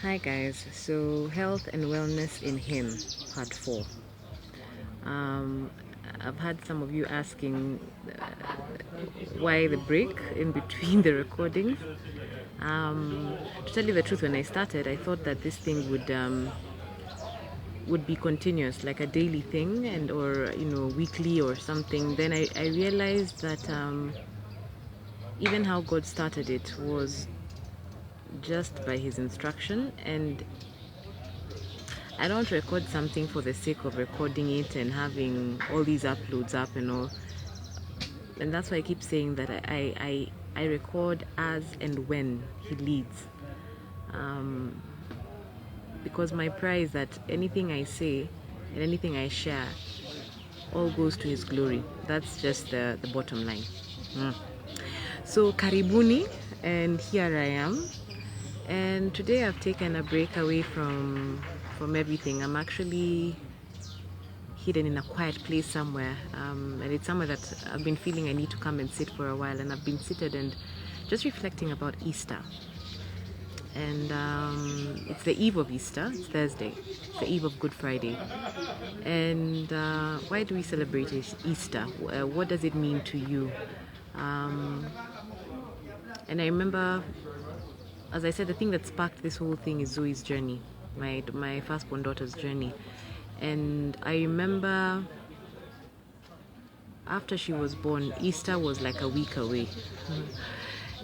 Hi guys, so health and wellness in him, part 4. um, I've had some of you asking why the break in between the recordings. To tell you the truth, when I started I thought that this thing would be continuous, like a daily thing, and or weekly or something. Then I realized that even how God started it was just by his instruction, and I don't record something for the sake of recording it and having all these uploads up and all. And that's why I keep saying that I record as and when he leads. Because my prayer is that anything I say and anything I share all goes to his glory. That's just the bottom line. So karibuni, and here I am. And today I've taken a break away from everything. I'm actually hidden in a quiet place somewhere, and it's somewhere that I've been feeling I need to come and sit for a while. And I've been seated and just reflecting about Easter. And it's the eve of Easter. It's Thursday. It's the eve of Good Friday. And why do we celebrate Easter? What does it mean to you? And I remember, as I said, the thing that sparked this whole thing is Zoe's journey, my firstborn daughter's journey. And I remember after she was born, Easter was like a week away.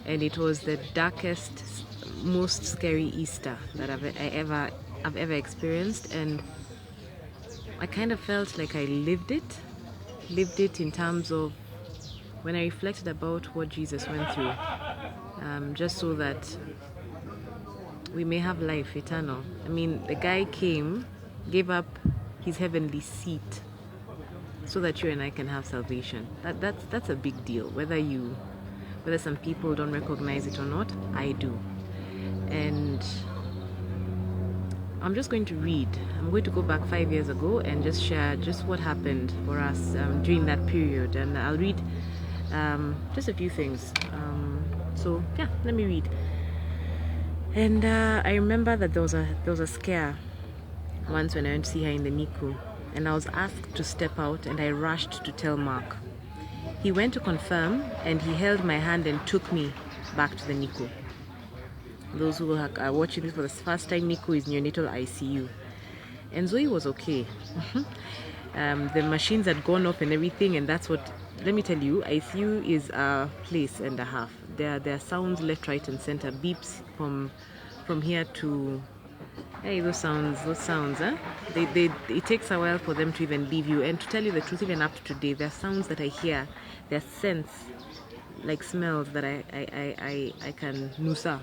And it was the darkest, most scary Easter that I've ever experienced. And I kind of felt like I lived it in terms of when I reflected about what Jesus went through, just so that we may have life eternal. I mean, the guy came, gave up his heavenly seat so that you and I can have salvation. That's a big deal. Whether some people don't recognize it or not, I do. And I'm just going to read. I'm going to go back 5 years ago and just share just what happened for us during that period. And I'll read just a few things. So yeah, let me read. And I remember that there was a scare once when I went to see her in the NICU, and I was asked to step out, and I rushed to tell Mark. He went to confirm, and he held my hand and took me back to the NICU. Those who are watching this for the first time, NICU is neonatal ICU. And Zoe was okay. The machines had gone off and everything, and that's what, let me tell you, ICU is a place and a half. There are sounds left, right, and center, beeps from here to, hey, those sounds, huh? It takes a while for them to even leave you. And to tell you the truth, even up to today, there are sounds that I hear, there are scents, like smells that I can nusa.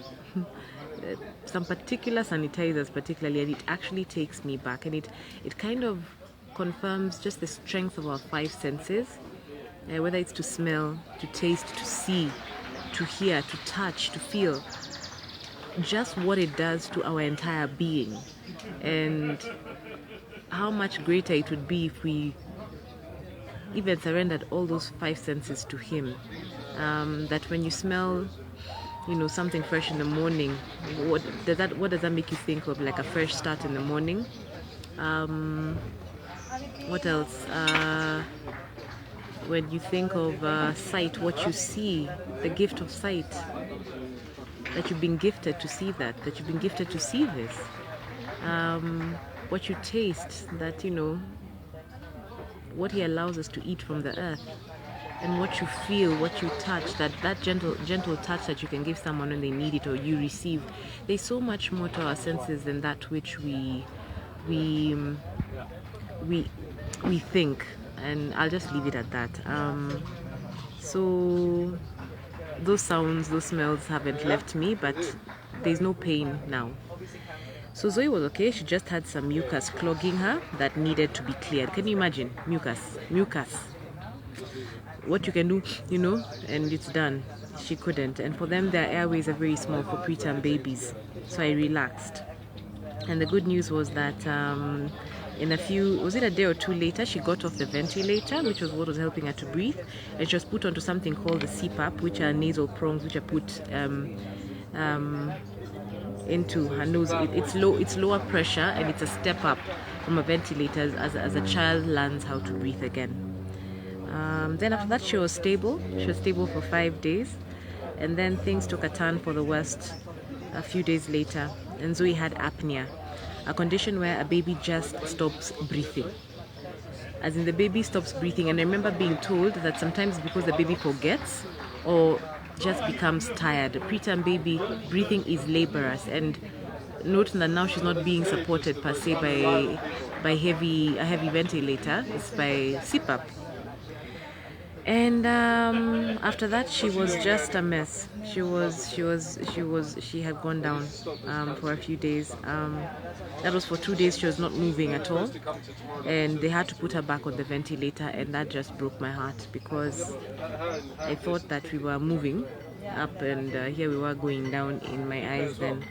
Some particular sanitizers particularly, and it actually takes me back, and it kind of confirms just the strength of our five senses, whether it's to smell, to taste, to see, to hear, to touch, to feel, just what it does to our entire being, and how much greater it would be if we even surrendered all those five senses to him. That when you smell something fresh in the morning, what does that make you think of? Like a fresh start in the morning. What else? When you think of sight, what you see, the gift of sight, that you've been gifted to see that you've been gifted to see this. What you taste, that what he allows us to eat from the earth. And what you feel, what you touch, that gentle touch that you can give someone when they need it or you receive. There's so much more to our senses than that which we think. And I'll just leave it at that. So those sounds, those smells haven't left me, but there's no pain now. So Zoe was okay. She just had some mucus clogging her that needed to be cleared. Can you imagine? Mucus. What you can do, and it's done. She couldn't. And for them, their airways are very small for preterm babies. So I relaxed. And the good news was that in a day or two later, she got off the ventilator, which was what was helping her to breathe. And she was put onto something called the CPAP, which are nasal prongs, which are put into her nose. It's low, it's lower pressure, and it's a step up from a ventilator as a child learns how to breathe again. Then after that, she was stable. She was stable for 5 days, and then things took a turn for the worst a few days later, and Zoe had apnea, a condition where a baby just stops breathing. As in, the baby stops breathing, and I remember being told that sometimes because the baby forgets or just becomes tired. A preterm baby breathing is laborious, and note that now she's not being supported per se by a heavy ventilator. It's by CPAP. And after that, she was just a mess. She had gone down for a few days. That was for 2 days. She was not moving at all, and they had to put her back on the ventilator, and that just broke my heart because I thought that we were moving up, and here we were going down in my eyes. Then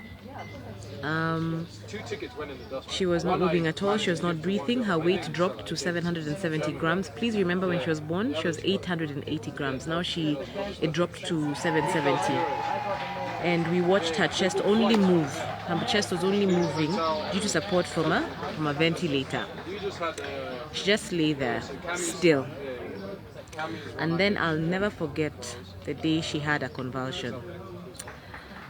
she was not moving at all. She was not breathing. Her weight dropped to 770 grams. Please remember, when she was born, she was 880 grams. Now it dropped to 770. And we watched her chest only move. Her chest was only moving due to support from a ventilator. She just lay there, still. And then I'll never forget the day she had a convulsion.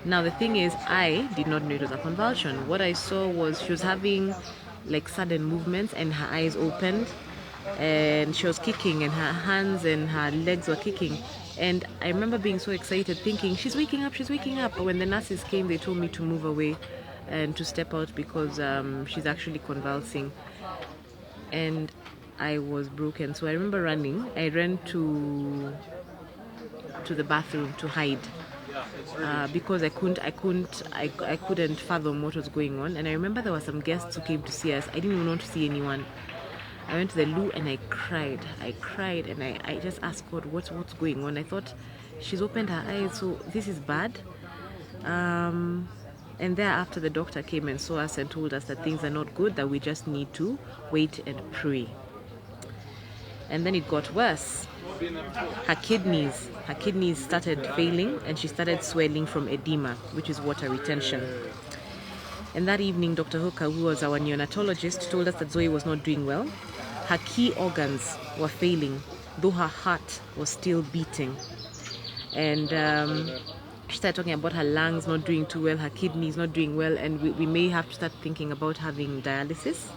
Now the thing is, I did not know it was a convulsion. What I saw was she was having like sudden movements, and her eyes opened, and she was kicking, and her hands and her legs were kicking. And I remember being so excited, thinking, she's waking up. But when the nurses came, they told me to move away and to step out because she's actually convulsing. And I was broken. So I remember running. I ran to the bathroom to hide. Because I couldn't fathom what was going on. And I remember there were some guests who came to see us. I didn't even want to see anyone. I went to the loo and I cried, and I just asked God, what's going on? I thought, she's opened her eyes, so this is bad. And thereafter the doctor came and saw us and told us that things are not good, that we just need to wait and pray. And then it got worse. Her kidneys started failing, and she started swelling from edema, which is water retention. And that evening, Dr. Hooker, who was our neonatologist, told us that Zoe was not doing well. Her key organs were failing, though her heart was still beating. And she started talking about her lungs not doing too well, her kidneys not doing well, and we may have to start thinking about having dialysis.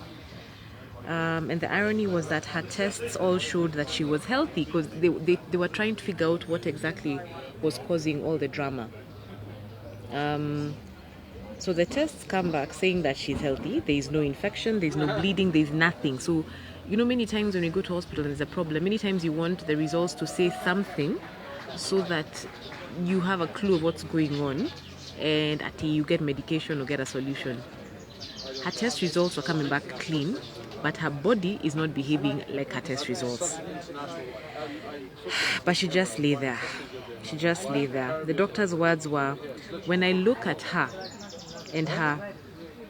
And the irony was that her tests all showed that she was healthy, because they were trying to figure out what exactly was causing all the drama. So the tests come back saying that she's healthy. There is no infection, there is no bleeding, there is nothing. So, many times when you go to hospital and there's a problem, many times you want the results to say something so that you have a clue of what's going on, and until you get medication or get a solution. Her test results were coming back clean, but her body is not behaving like her test results. But she just lay there. The doctor's words were, when I look at her and her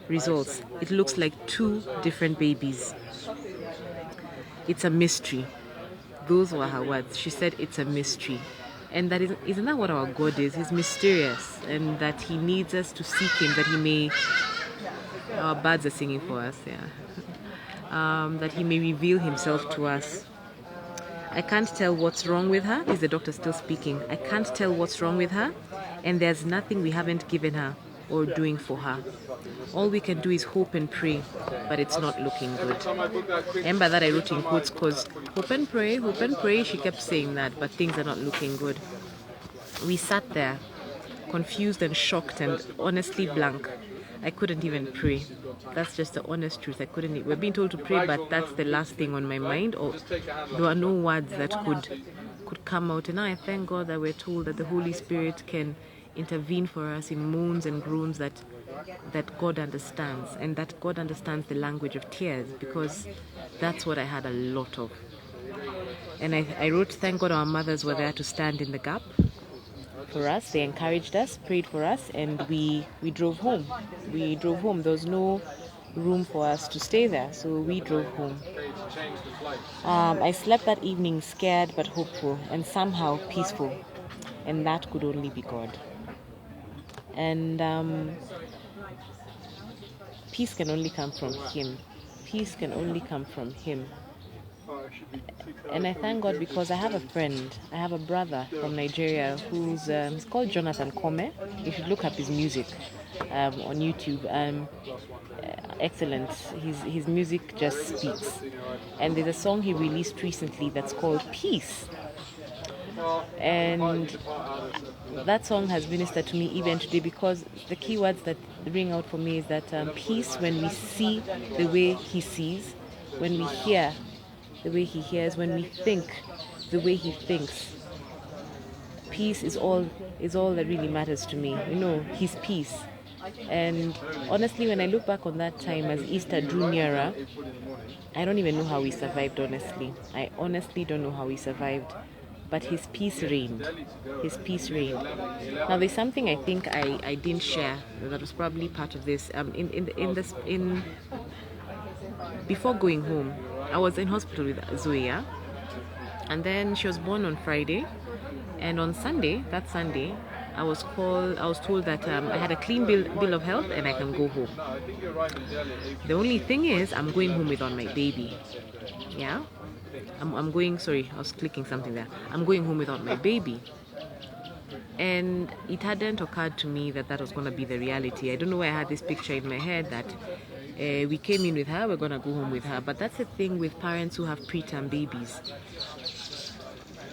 results, it looks like two different babies. It's a mystery. Those were her words. She said it's a mystery. And that isn't that what our God is? He's mysterious, and that he needs us to seek him, that he may... Our birds are singing for us, yeah. That he may reveal himself to us. I can't tell what's wrong with her. Is the doctor still speaking? I can't tell what's wrong with her, and there's nothing we haven't given her or doing for her. All we can do is hope and pray, but it's not looking good. And by that I wrote in quotes, because hope and pray, she kept saying that, but things are not looking good. We sat there, confused and shocked and honestly blank. I couldn't even pray. That's just the honest truth. We're being told to pray, but that's the last thing on my mind, or there are no words that could come out. And now I thank God that we're told that the Holy Spirit can intervene for us in moans and groans that God understands, and that God understands the language of tears, because that's what I had a lot of. And I wrote, thank God our mothers were there to stand in the gap for us. They encouraged us, prayed for us, and we drove home. There was no room for us to stay there, so we drove home. I slept that evening scared but hopeful, and somehow peaceful, and that could only be God. And peace can only come from Him. Peace can only come from Him. And I thank God because I have a friend, I have a brother from Nigeria who's he's called Jonathan Kome. You should look up his music on YouTube. Excellent. His music just speaks. And there's a song he released recently that's called Peace. And that song has ministered to me even today because the key words that ring out for me is that peace when we see the way He sees, when we hear the way He hears, when we think the way He thinks. Peace is all that really matters to me. His peace. And honestly, when I look back on that time as Easter drew nearer, I don't even know how we survived, honestly. I honestly don't know how we survived. But His peace reigned. His peace reigned. Now, there's something I think I didn't share that was probably part of this. Before going home, I was in hospital with Zoya, and then she was born on Friday, and on Sunday, I was told that I had a clean bill of health and I can go home. The only thing is, I'm going home without my baby. Yeah, I'm going. Sorry, I was clicking something there. I'm going home without my baby. And it hadn't occurred to me that was going to be the reality. I don't know why I had this picture in my head that we came in with her, we're going to go home with her. But that's the thing with parents who have preterm babies.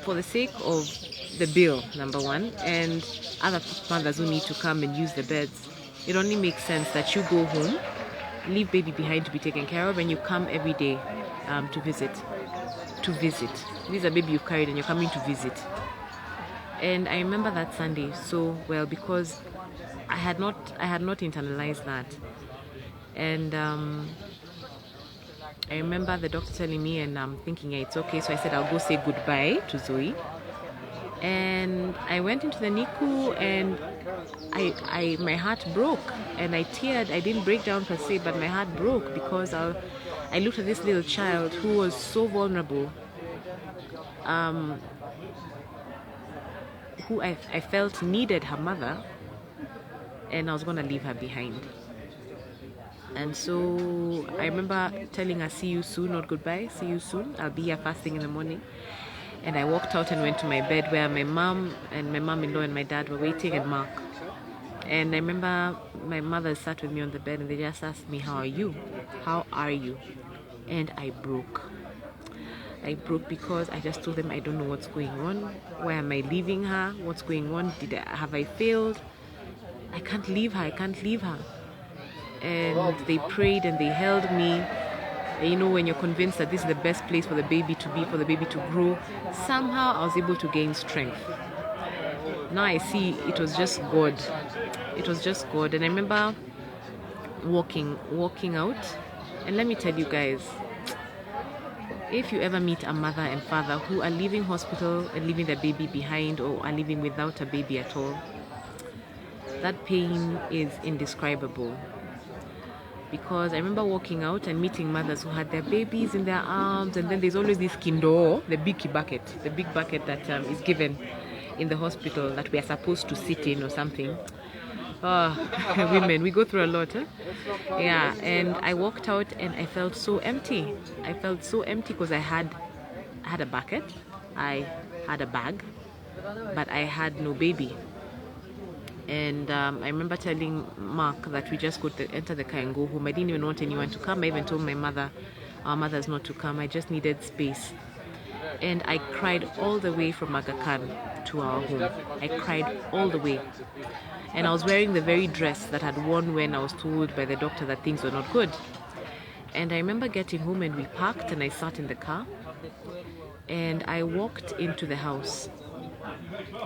For the sake of the bill, number one, and other mothers who need to come and use the beds, it only makes sense that you go home, leave baby behind to be taken care of, and you come every day to visit. This is a baby you've carried and you're coming to visit. And I remember that Sunday so well because I had not internalized that. And I remember the doctor telling me, and I'm thinking, yeah, it's okay. So I said, I'll go say goodbye to Zoe. And I went into the NICU, and my heart broke, and I teared. I didn't break down per se, but my heart broke because I looked at this little child who was so vulnerable, who I felt needed her mother, and I was going to leave her behind. And so I remember telling her, see you soon, not goodbye, see you soon. I'll be here fasting in the morning. And I walked out and went to my bed where my mom and my mom-in-law and my dad were waiting, and Mark. And I remember my mother sat with me on the bed and they just asked me, how are you? How are you? And I broke. I broke because I just told them I don't know what's going on. Why am I leaving her? What's going on? Have I failed? I can't leave her. And they prayed and they held me. And when you're convinced that this is the best place for the baby to be, for the baby to grow, somehow I was able to gain strength. Now I see it was just God. It was just God. And I remember walking out. And let me tell you guys, if you ever meet a mother and father who are leaving hospital and leaving their baby behind, or are living without a baby at all, that pain is indescribable. Because I remember walking out and meeting mothers who had their babies in their arms, and then there's always this kindo, the big bucket that is given in the hospital that we are supposed to sit in or something. Women, we go through a lot. Yeah, and I walked out and I felt so empty. I felt so empty because I had a bucket, I had a bag, but I had no baby. And I remember telling Mark that we just go to enter the car and go home. I didn't even want anyone to come. I even told our mothers not to come. I just needed space. And I cried all the way from Aga Khan to our home. I cried all the way. And I was wearing the very dress that I had worn when I was told by the doctor that things were not good. And I remember getting home and we parked and I sat in the car. And I walked into the house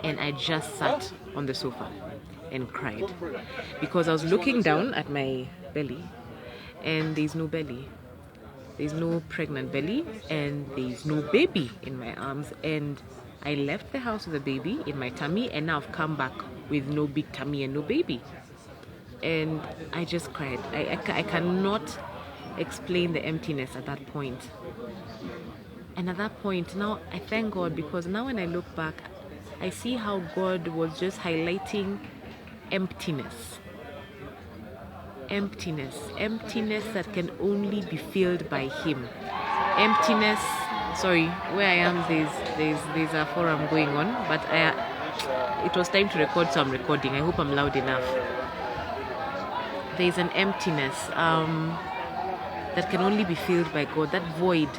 and I just sat on the sofa and cried because I was looking down at my belly and there's no belly. There's no pregnant belly and there's no baby in my arms, and I left the house with a baby in my tummy and now I've come back with no big tummy and no baby. And I just cried. I cannot explain the emptiness at that point. And at that point, now I thank God, because now when I look back, I see how God was just highlighting emptiness. emptiness. Emptiness that can only be filled by Him. Emptiness. Sorry, where I am, there's a forum going on, but it was time to record, so I'm recording. I hope I'm loud enough. There's an emptiness that can only be filled by God. That void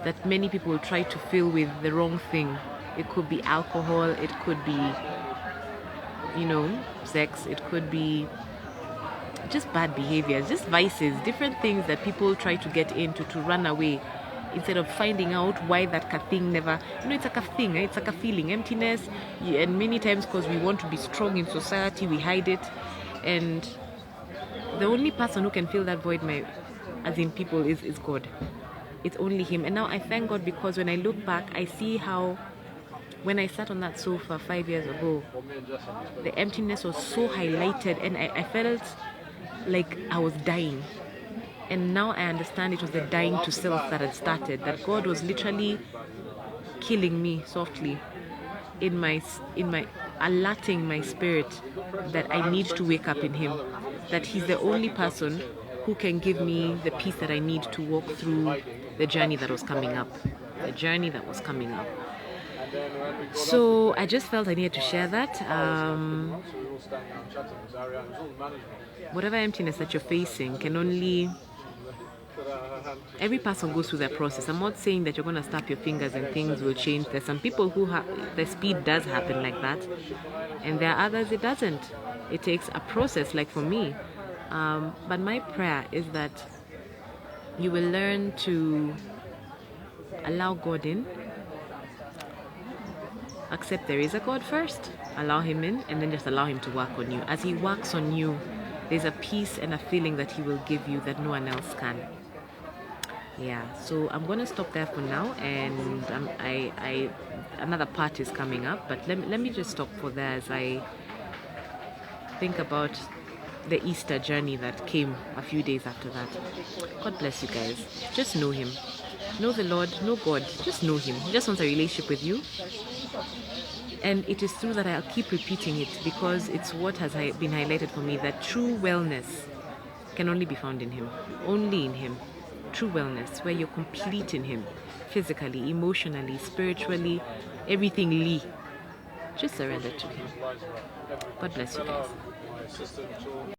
that many people try to fill with the wrong thing. It could be alcohol, it could be, sex, it could be just bad behaviors, just vices, different things that people try to get into to run away instead of finding out why that thing never, it's like a thing, it's like a feeling, emptiness. And many times because we want to be strong in society, we hide it. And the only person who can fill that void, as in people, is God. It's only Him. And now I thank God, because when I look back, I see how when I sat on that sofa 5 years ago, the emptiness was so highlighted, and I felt like I was dying. And now I understand it was the dying to self that had started, that God was literally killing me softly in my alerting my spirit that I need to wake up in Him, that He's the only person who can give me the peace that I need to walk through the journey that was coming up. So I just felt I needed to share that. Whatever emptiness that you're facing can only... Every person goes through that process. I'm not saying that you're going to snap your fingers and things will change. There's some people who the speed does happen like that, and there are others it doesn't. It takes a process, like for me. But my prayer is that you will learn to allow God in. Accept there is a God first. Allow Him in, and then just allow Him to work on you. As He works on you, there's a peace and a feeling that He will give you that no one else can. Yeah, so I'm going to stop there for now, and another part is coming up, but let me just stop for there as I think about the Easter journey that came a few days after that. God bless you guys. Just know Him. Know the Lord, know God. Just know Him. He just wants a relationship with you. And it is true that I'll keep repeating it, because it's what has been highlighted for me, that true wellness can only be found in Him. Only in Him. True wellness, where you're complete in Him, physically, emotionally, spiritually, everything. Just surrender to Him. God bless you guys.